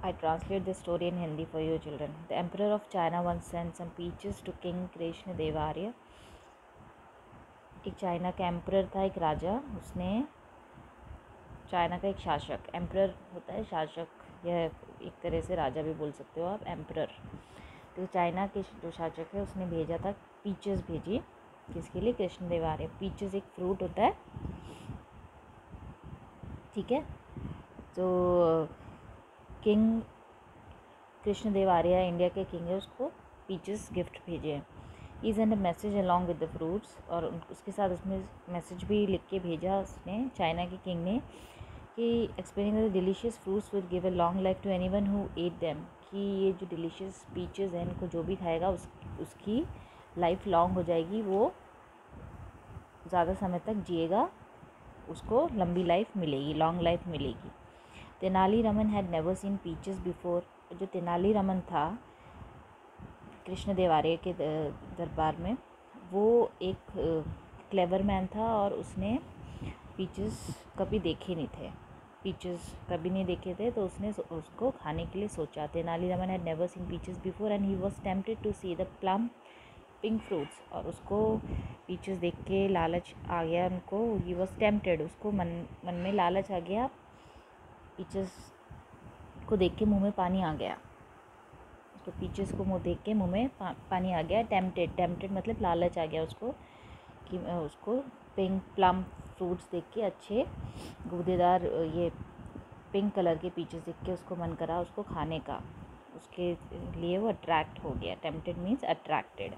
I translate the story in Hindi for you children. The Emperor of China once sent some peaches to King Krishna Devarya. एक China का emperor था, एक राजा, उसने China का एक शासक, एम्परर होता है शासक, यह एक तरह से राजा भी बोल सकते हो आप, एम्परर। तो चाइना के जो शासक है उसने भेजा था, पीचेस भेजी, किसके लिए? कृष्ण देवार्य। पीचेस एक फ्रूट होता है, ठीक है। तो किंग कृष्ण देवार्य इंडिया के किंग है, उसको पीचेस गिफ्ट भेजे हैं। He send a message along with the fruits, और उसके साथ उसमें मैसेज भी लिख के भेजा उसने, चाइना के किंग ने, कि explaining the delicious fruits will give a long life to anyone who ate them, कि ये जो डिलीशियस पीचेस हैं इनको जो भी खाएगा उसकी लाइफ लॉन्ग हो जाएगी, वो ज़्यादा समय तक जिएगा, उसको लंबी लाइफ मिलेगी, लॉन्ग लाइफ मिलेगी। Tenali Raman had never seen peaches before. जो तेनाली रमन था कृष्ण देवार्य के दरबार में, वो एक क्लेवर मैन था और उसने पीचेस कभी देखे नहीं थे, पीचेस कभी नहीं देखे थे, तो उसने उसको खाने के लिए सोचा। Tenali Raman had never seen peaches before and he was tempted to see the plum pink fruits, और उसको पीचेस देख के लालच आ गया उनको, ही वाज टेम्प्टेड, उसको मन में लालच आ गया, पीचेस को देख के मुंह में पानी आ गया, उसको पीचेस को मुँह देख के मुंह में पानी आ गया। टेम्प्टेड मतलब लालच आ गया उसको, कि उसको पिंक प्लम फ्रूट्स देख के, अच्छे गूदेदार ये पिंक कलर के पीचेस देख के उसको मन करा उसको खाने का, उसके लिए वो अट्रैक्ट हो गया। Tempted means attracted.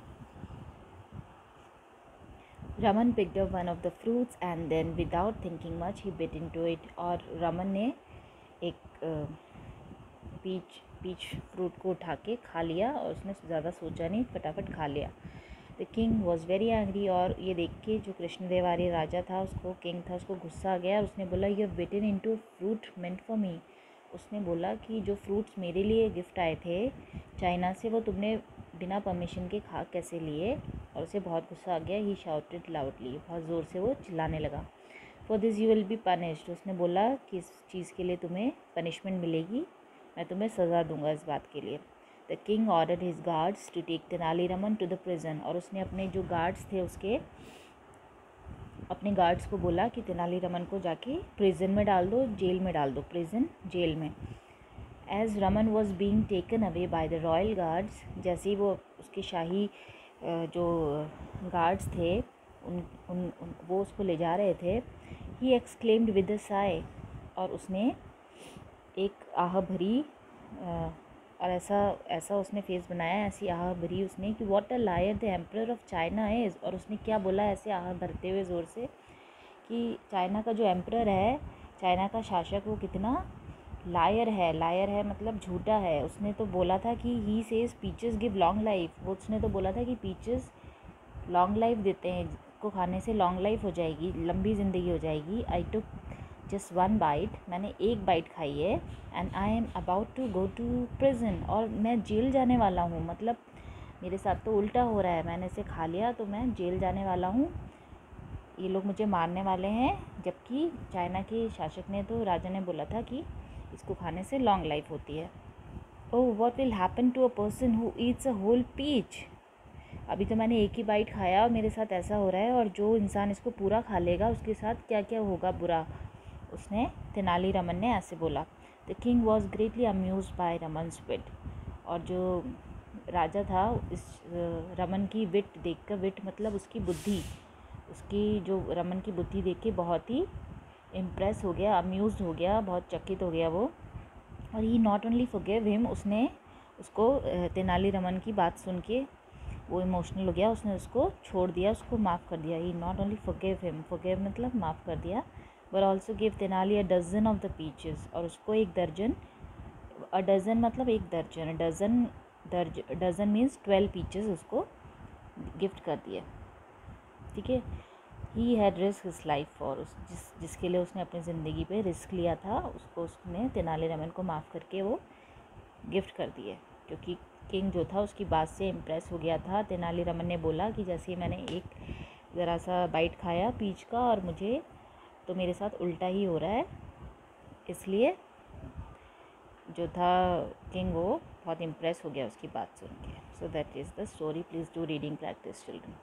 Raman picked up one of the fruits and then without thinking much he bit into it, और रमन ने एक पीच फ्रूट को उठा के खा लिया, और उसने ज़्यादा सोचा नहीं, फटाफट खा लिया। The king was very angry, और ये देख के जो कृष्ण देवार्य राजा था, उसको किंग था, उसको गुस्सा आ गया। उसने बोला you have bitten into fruit meant for me, उसने बोला कि जो फ्रूट्स मेरे लिए गिफ्ट आए थे चाइना से, वो तुमने बिना परमिशन के खा कैसे लिए? और उसे बहुत गुस्सा आ गया। ही शाउटेड लाउडली, बहुत ज़ोर से वो चिल्लाने लगा। For this you will be punished, उसने बोला कि इस चीज़ के लिए तुम्हें पनिशमेंट मिलेगी, मैं तुम्हें सज़ा दूंगा इस बात के लिए। The king ordered his guards to take Tenali Raman to the prison, और उसने अपने जो गार्ड्स थे उसके अपने गार्ड्स को बोला कि तेनाली रमन को जाके प्रिजन में डाल दो, जेल में डाल दो, प्रिजन जेल में। As Raman was being taken away by the royal guards, जैसे ही वो उसके शाही जो गार्ड्स थे वो उसको ले जा रहे थे, he exclaimed with a Sai, और उसने एक आह भरी और ऐसा उसने फेस बनाया, ऐसी आह भरी उसने कि what a liar the emperor of China is, और उसने क्या बोला ऐसे आह भरते हुए ज़ोर से कि चाइना का जो एम्परर है, चाइना का शासक, वो कितना लायर है। लायर है मतलब झूठा है। उसने तो बोला था कि he says peaches give long life, वो उसने तो बोला था कि पीचेस लॉन्ग लाइफ देते हैं, को खाने से लॉन्ग लाइफ हो जाएगी, लंबी ज़िंदगी हो जाएगी। I took just one bite, मैंने एक बाइट खाई है, and I am about to go to prison, और मैं जेल जाने वाला हूँ, मतलब मेरे साथ तो उल्टा हो रहा है, मैंने इसे खा लिया तो मैं जेल जाने वाला हूँ, ये लोग मुझे मारने वाले हैं। जबकि चाइना के शासक ने तो, राजा ने बोला था कि इसको खाने से लॉन्ग लाइफ होती है। Oh what will happen to a person who eats a whole peach, अभी तो मैंने एक ही बाइट खाया और मेरे साथ ऐसा हो रहा है, और जो इंसान इसको पूरा खा लेगा उसके साथ क्या क्या होगा बुरा, उसने तेनाली रमन ने ऐसे बोला। The king was greatly amuse by Raman's wit, और जो राजा था इस रमन की विट देखकर, विट मतलब उसकी बुद्धि, उसकी जो रमन की बुद्धि देख के बहुत ही इम्प्रेस हो गया, अम्यूज़ हो गया, बहुत चकित हो गया वो। और ही नॉट ओनली फॉरगिव हिम, उसने उसको तेनाली रमन की बात सुन के वो इमोशनल हो गया, उसने उसको छोड़ दिया, उसको माफ़ कर दिया। He not only forgive him, forgive मतलब माफ़ कर दिया, but also give Tenali a dozen of the peaches, और उसको एक दर्जन, अ डज़न मतलब एक दर्जन, डज़न मीन्स 12 पीचेस उसको गिफ्ट कर दिए, ठीक है। He had risk his life for, उस जिसके लिए उसने अपनी ज़िंदगी पे रिस्क लिया था, उसको उसने तेनाली रमन को माफ़ करके वो गिफ्ट कर दिए, क्योंकि किंग जो था उसकी बात से इम्प्रेस हो गया था। तेनाली रमन ने बोला कि जैसे मैंने एक ज़रा सा बाइट खाया पीच का, और मुझे तो मेरे साथ उल्टा ही हो रहा है, इसलिए जो था किंग वो बहुत इम्प्रेस हो गया उसकी बात सुन के. So that is the story. Please do reading practice children.